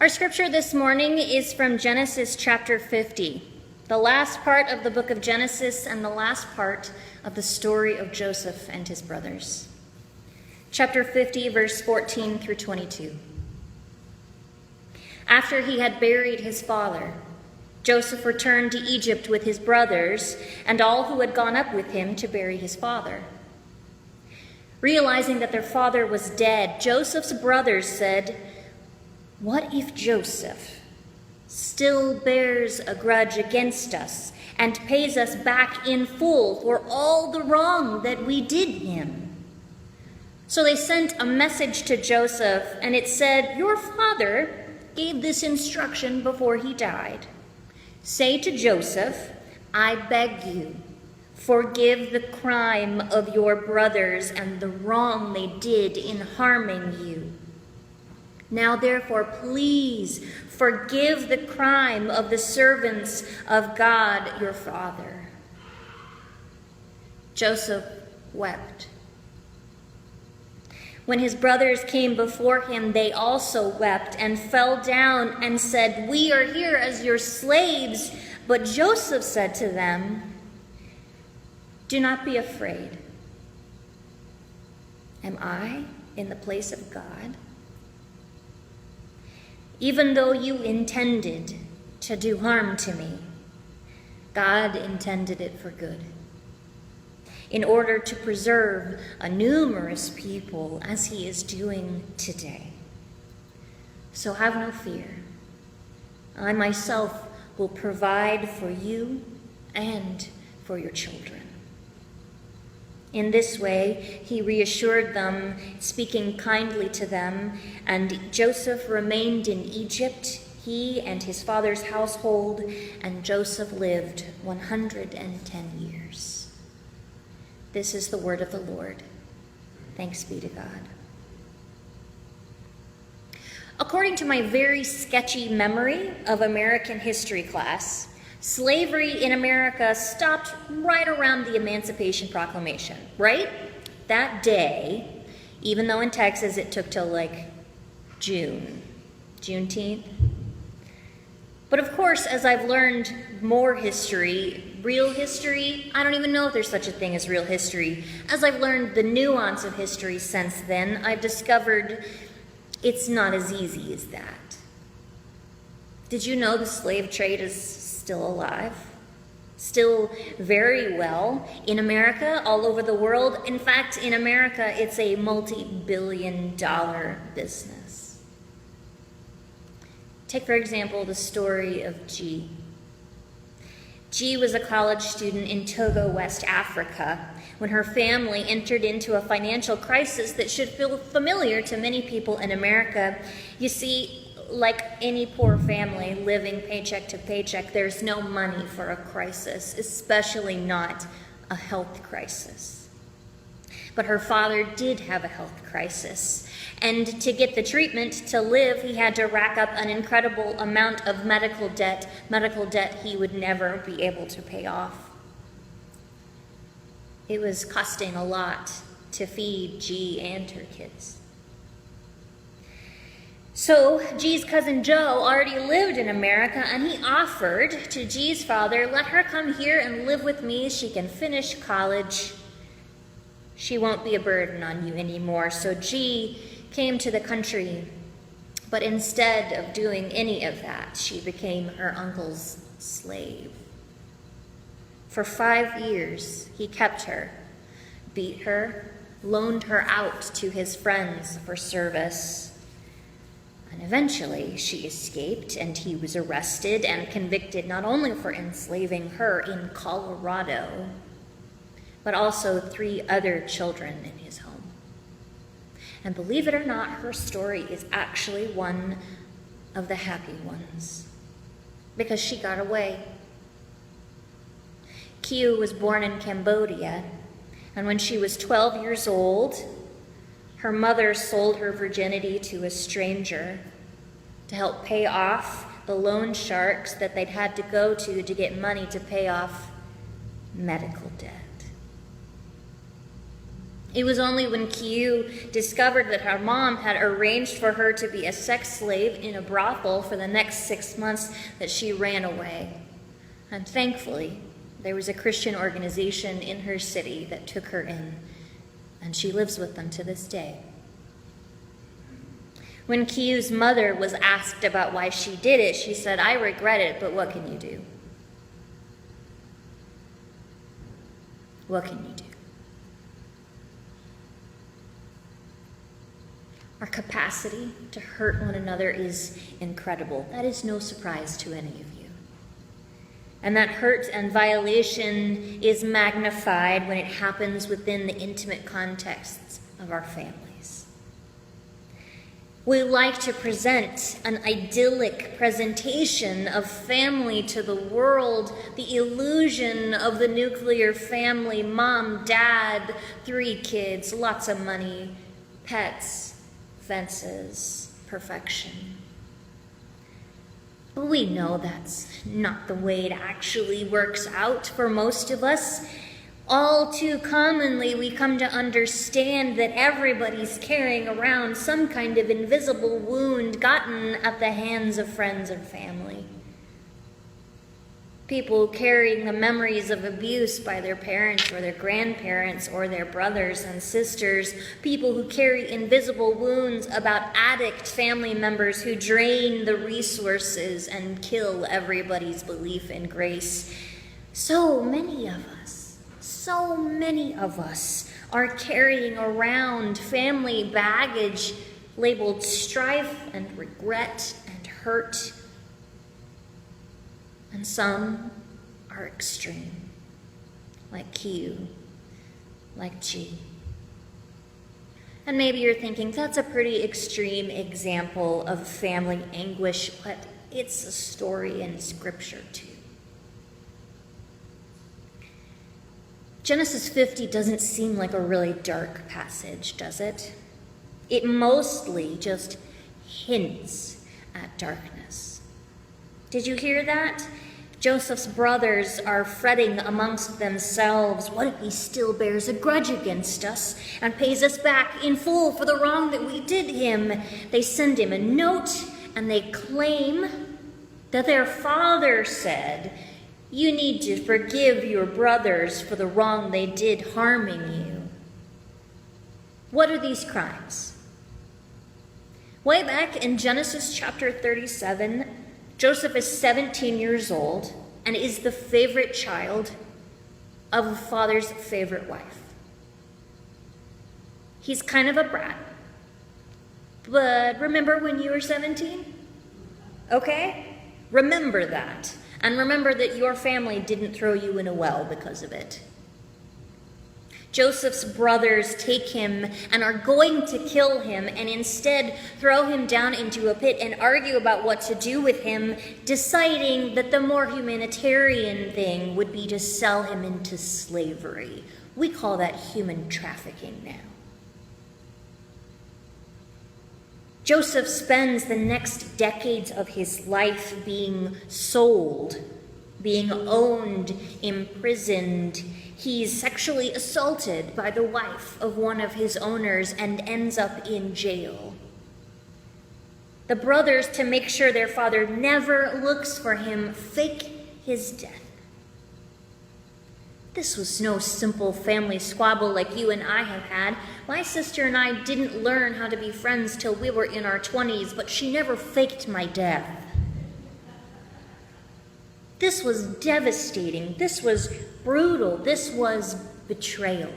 Our scripture this morning is from Genesis chapter 50, the last part of the book of Genesis and the last part of the story of Joseph and his brothers. Chapter 50, verse 14 through 22. After he had buried his father, Joseph returned to Egypt with his brothers and all who had gone up with him to bury his father. Realizing that their father was dead, Joseph's brothers said, "What if Joseph still bears a grudge against us and pays us back in full for all the wrong that we did him?" So they sent a message to Joseph, and it said, "Your father gave this instruction before he died. Say to Joseph, I beg you, forgive the crime of your brothers and the wrong they did in harming you. Now therefore, please forgive the crime of the servants of God your father." Joseph wept. When his brothers came before him, they also wept and fell down and said, "We are here as your slaves." But Joseph said to them, "Do not be afraid. Am I in the place of God? Even though you intended to do harm to me, God intended it for good, in order to preserve a numerous people as he is doing today. So have no fear. I myself will provide for you and for your children." In this way, he reassured them, speaking kindly to them, and Joseph remained in Egypt, he and his father's household, and Joseph lived 110 years. This is the word of the Lord. Thanks be to God. According to my very sketchy memory of American history class, slavery in America stopped right around the Emancipation Proclamation, right? That day, even though in Texas it took till like Juneteenth. But of course, as I've learned more history, real history, I don't even know if there's such a thing as real history. As I've learned the nuance of history since then, I've discovered it's not as easy as that. Did you know the slave trade is still alive? Still very well in America, all over the world. In fact, in America, it's a multi-billion-dollar business. Take, for example, the story of G. G was a college student in Togo, West Africa, when her family entered into a financial crisis that should feel familiar to many people in America. You see, like any poor family living paycheck to paycheck, there's no money for a crisis, especially not a health crisis. But her father did have a health crisis, and to get the treatment to live, he had to rack up an incredible amount of medical debt he would never be able to pay off. It was costing a lot to feed G and her kids. So G's cousin Joe already lived in America, and he offered to G's father, "Let her come here and live with me. She can finish college. She won't be a burden on you anymore." So G came to the country, but instead of doing any of that, she became her uncle's slave. For 5 years, he kept her, beat her, loaned her out to his friends for service. And eventually, she escaped, and he was arrested and convicted not only for enslaving her in Colorado, but also 3 other children in his home. And believe it or not, her story is actually one of the happy ones, because she got away. Q was born in Cambodia, and when she was 12 years old, her mother sold her virginity to a stranger to help pay off the loan sharks that they'd had to go to get money to pay off medical debt. It was only when Kiyu discovered that her mom had arranged for her to be a sex slave in a brothel for the next 6 months that she ran away. And thankfully, there was a Christian organization in her city that took her in, and she lives with them to this day. When Kiyu's mother was asked about why she did it, she said, "I regret it, but what can you do? What can you do?" Our capacity to hurt one another is incredible. That is no surprise to any of you. And that hurt and violation is magnified when it happens within the intimate contexts of our families. We like to present an idyllic presentation of family to the world, the illusion of the nuclear family, mom, dad, 3 kids, lots of money, pets, fences, perfection. But we know that's not the way it actually works out for most of us. All too commonly, we come to understand that everybody's carrying around some kind of invisible wound gotten at the hands of friends and family. People carrying the memories of abuse by their parents or their grandparents or their brothers and sisters. People who carry invisible wounds about addict family members who drain the resources and kill everybody's belief in grace. So many of us are carrying around family baggage labeled strife and regret and hurt. And some are extreme, like Q, like G. And maybe you're thinking, that's a pretty extreme example of family anguish, but it's a story in Scripture too. Genesis 50 doesn't seem like a really dark passage, does it? It mostly just hints at darkness. Did you hear that? Joseph's brothers are fretting amongst themselves. What if he still bears a grudge against us and pays us back in full for the wrong that we did him? They send him a note and they claim that their father said, "You need to forgive your brothers for the wrong they did harming you." What are these crimes? Way back in Genesis chapter 37, Joseph is 17 years old and is the favorite child of a father's favorite wife. He's kind of a brat. But remember when you were 17? Okay? Remember that. And remember that your family didn't throw you in a well because of it. Joseph's brothers take him and are going to kill him and instead throw him down into a pit and argue about what to do with him, deciding that the more humanitarian thing would be to sell him into slavery. We call that human trafficking now. Joseph spends the next decades of his life being sold, being owned, imprisoned. He's sexually assaulted by the wife of one of his owners and ends up in jail. The brothers, to make sure their father never looks for him, fake his death. This was no simple family squabble like you and I have had. My sister and I didn't learn how to be friends till we were in our 20s, but she never faked my death. This was devastating. This was brutal. This was betrayal.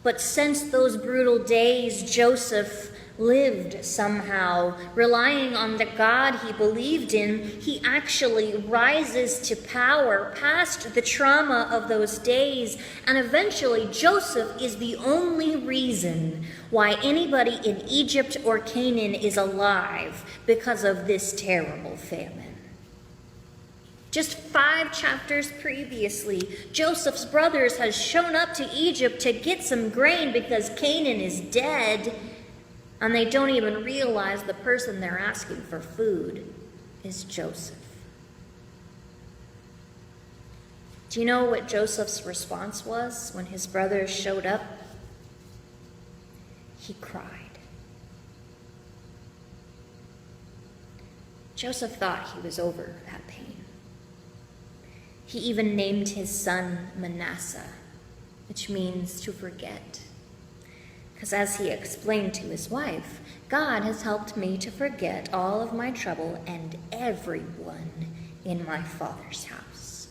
But since those brutal days, Joseph lived somehow, relying on the God he believed in. He actually rises to power past the trauma of those days, and eventually Joseph is the only reason why anybody in Egypt or Canaan is alive because of this terrible famine. Just 5 chapters previously, Joseph's brothers had shown up to Egypt to get some grain because Canaan is dead, and they don't even realize the person they're asking for food is Joseph. Do you know what Joseph's response was when his brothers showed up? He cried. Joseph thought he was over that pain. He even named his son Manasseh, which means to forget. Because as he explained to his wife, God has helped me to forget all of my trouble and everyone in my father's house.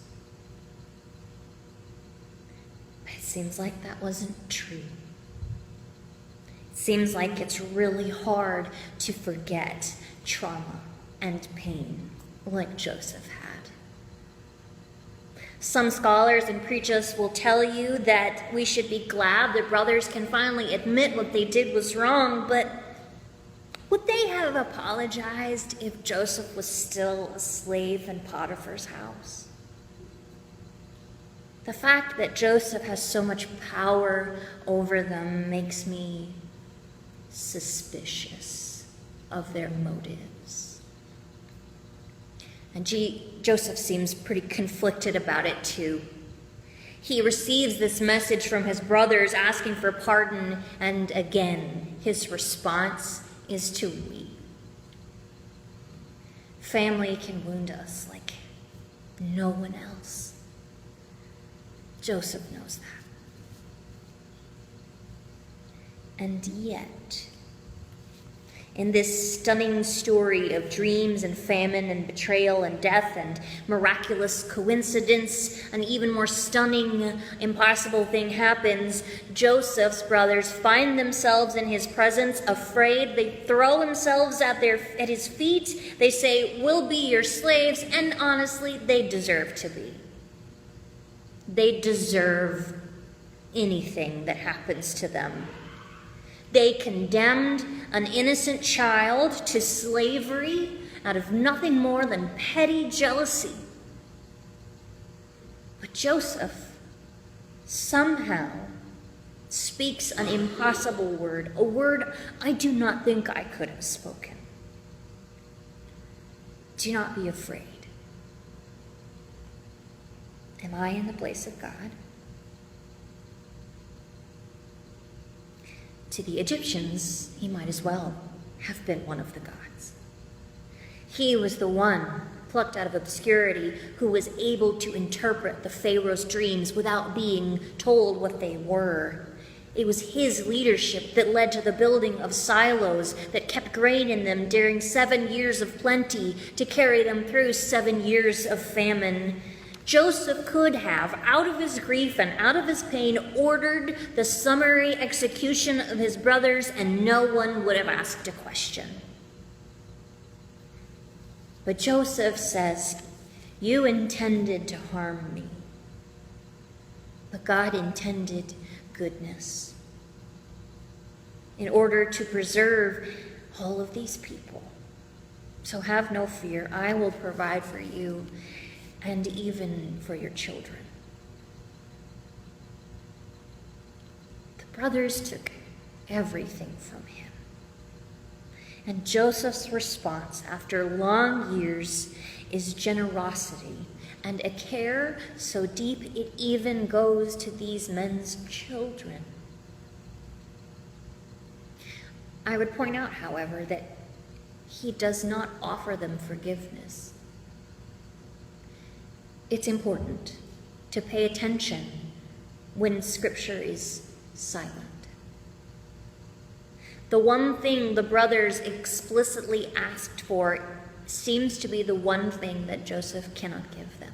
But it seems like that wasn't true. It seems like it's really hard to forget trauma and pain like Joseph had. Some scholars and preachers will tell you that we should be glad that brothers can finally admit what they did was wrong, but would they have apologized if Joseph was still a slave in Potiphar's house? The fact that Joseph has so much power over them makes me suspicious of their motives. And Joseph seems pretty conflicted about it too. He receives this message from his brothers asking for pardon, and again, his response is to weep. Family can wound us like no one else. Joseph knows that. And yet, in this stunning story of dreams and famine and betrayal and death and miraculous coincidence, an even more stunning, impossible thing happens. Joseph's brothers find themselves in his presence, afraid. They throw themselves at his feet. They say, "We'll be your slaves," and honestly, they deserve to be. They deserve anything that happens to them. They condemned an innocent child to slavery out of nothing more than petty jealousy. But Joseph somehow speaks an impossible word, a word I do not think I could have spoken. Do not be afraid. Am I in the place of God? To the Egyptians, he might as well have been one of the gods. He was the one plucked out of obscurity who was able to interpret the Pharaoh's dreams without being told what they were. It was his leadership that led to the building of silos that kept grain in them during 7 years of plenty to carry them through 7 years of famine. Joseph could have, out of his grief and out of his pain, ordered the summary execution of his brothers, and no one would have asked a question. But Joseph says, "You intended to harm me, but God intended goodness in order to preserve all of these people. So have no fear. I will provide for you and even for your children." The brothers took everything from him. And Joseph's response after long years is generosity and a care so deep it even goes to these men's children. I would point out, however, that he does not offer them forgiveness. It's important to pay attention when Scripture is silent. The one thing the brothers explicitly asked for seems to be the one thing that Joseph cannot give them.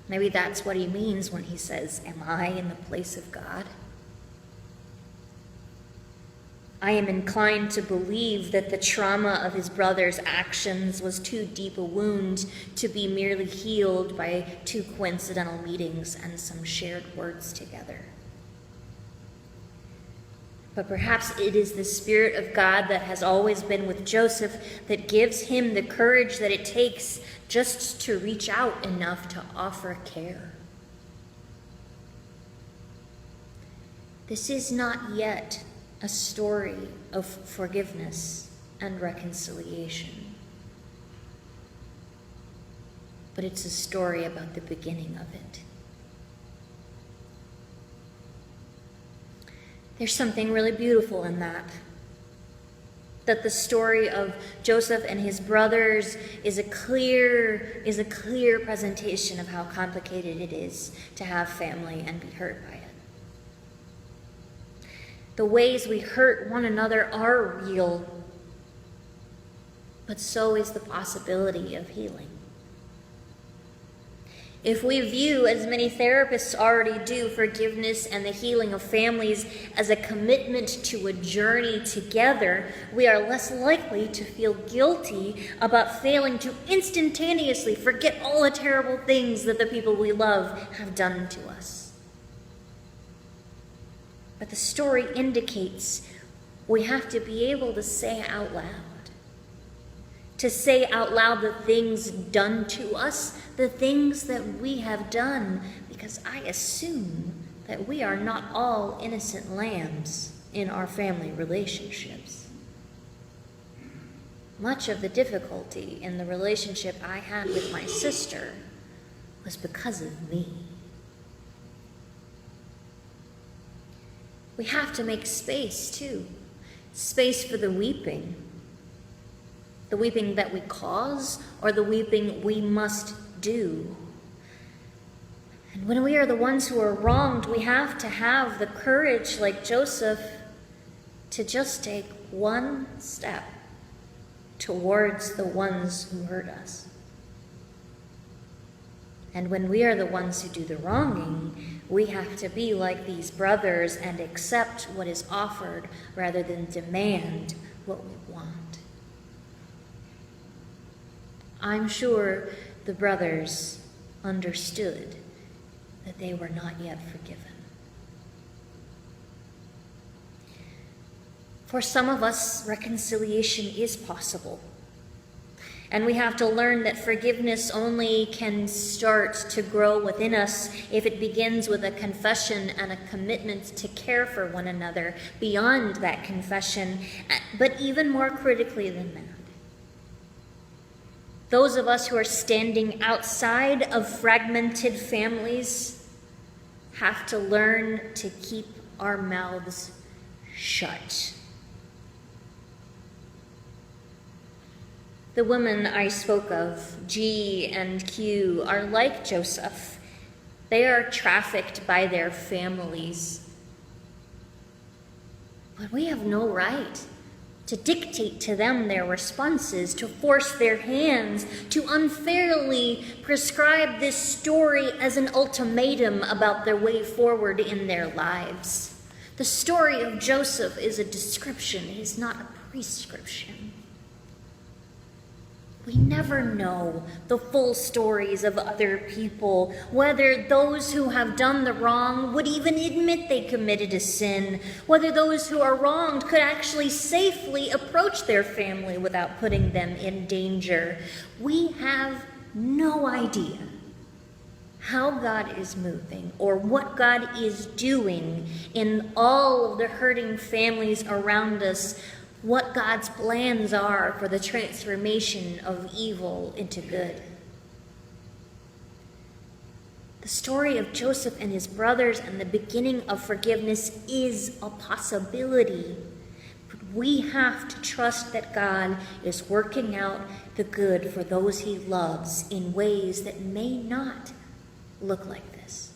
Maybe that's what he means when he says, "Am I in the place of God?" I am inclined to believe that the trauma of his brother's actions was too deep a wound to be merely healed by 2 coincidental meetings and some shared words together. But perhaps it is the Spirit of God that has always been with Joseph that gives him the courage that it takes just to reach out enough to offer care. This is not yet a story of forgiveness and reconciliation. but it's a story about the beginning of it. There's something really beautiful in that. That the story of Joseph and his brothers is a clear presentation of how complicated it is to have family and be hurt by it. The ways we hurt one another are real, but so is the possibility of healing. If we view, as many therapists already do, forgiveness and the healing of families as a commitment to a journey together, we are less likely to feel guilty about failing to instantaneously forget all the terrible things that the people we love have done to us. But the story indicates we have to be able to say out loud. To say out loud the things done to us, the things that we have done, because I assume that we are not all innocent lambs in our family relationships. Much of the difficulty in the relationship I had with my sister was because of me. We have to make space, too. Space for the weeping. The weeping that we cause, or the weeping we must do. And when we are the ones who are wronged, we have to have the courage, like Joseph, to just take one step towards the ones who hurt us. And when we are the ones who do the wronging, we have to be like these brothers and accept what is offered rather than demand what we want. I'm sure the brothers understood that they were not yet forgiven. For some of us, reconciliation is possible. And we have to learn that forgiveness only can start to grow within us if it begins with a confession and a commitment to care for one another beyond that confession, but even more critically than that. Those of us who are standing outside of fragmented families have to learn to keep our mouths shut. The women I spoke of, G and Q, are like Joseph. They are trafficked by their families. But we have no right to dictate to them their responses, to force their hands, to unfairly prescribe this story as an ultimatum about their way forward in their lives. The story of Joseph is a description, it is not a prescription. We never know the full stories of other people, whether those who have done the wrong would even admit they committed a sin, whether those who are wronged could actually safely approach their family without putting them in danger. We have no idea how God is moving or what God is doing in all of the hurting families around us, what God's plans are for the transformation of evil into good. The story of Joseph and his brothers and the beginning of forgiveness is a possibility, but we have to trust that God is working out the good for those he loves in ways that may not look like this.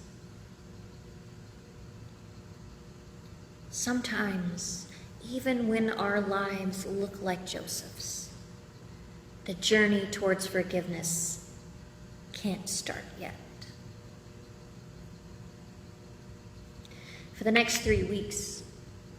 Sometimes, even when our lives look like Joseph's, the journey towards forgiveness can't start yet. For the next 3 weeks,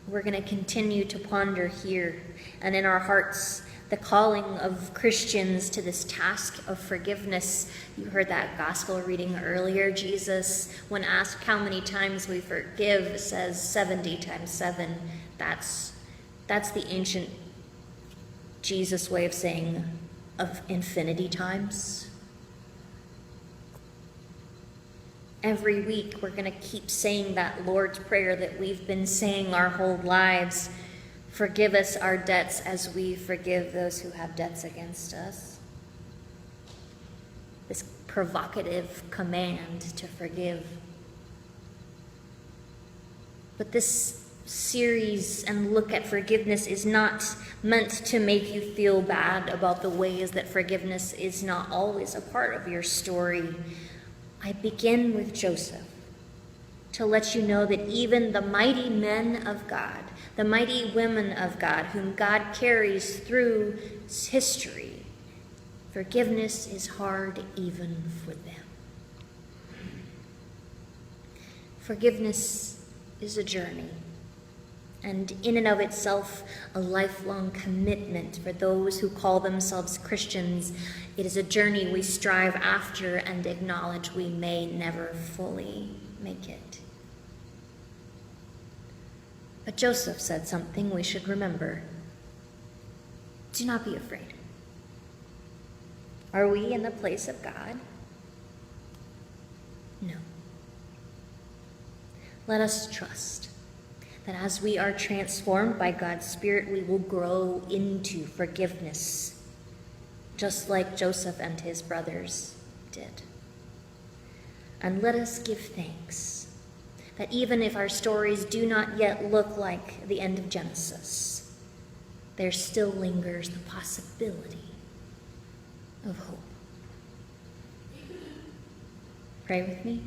we're going to continue to ponder here and in our hearts the calling of Christians to this task of forgiveness. You heard that gospel reading earlier. Jesus, when asked how many times we forgive, says 70 times 7. That's the ancient Jesus way of saying of infinity times. Every week we're going to keep saying that Lord's Prayer that we've been saying our whole lives. Forgive us our debts as we forgive those who have debts against us. This provocative command to forgive. But this series and look at forgiveness is not meant to make you feel bad about the ways that forgiveness is not always a part of your story. I begin with Joseph to let you know that even the mighty men of God, the mighty women of God, whom God carries through history, forgiveness is hard even for them. Forgiveness is a journey, and in and of itself, a lifelong commitment for those who call themselves Christians. It is a journey we strive after and acknowledge we may never fully make it. But Joseph said something we should remember. Do not be afraid. Are we in the place of God? No. Let us trust that as we are transformed by God's Spirit, we will grow into forgiveness, just like Joseph and his brothers did. And let us give thanks that even if our stories do not yet look like the end of Genesis, there still lingers the possibility of hope. Pray with me.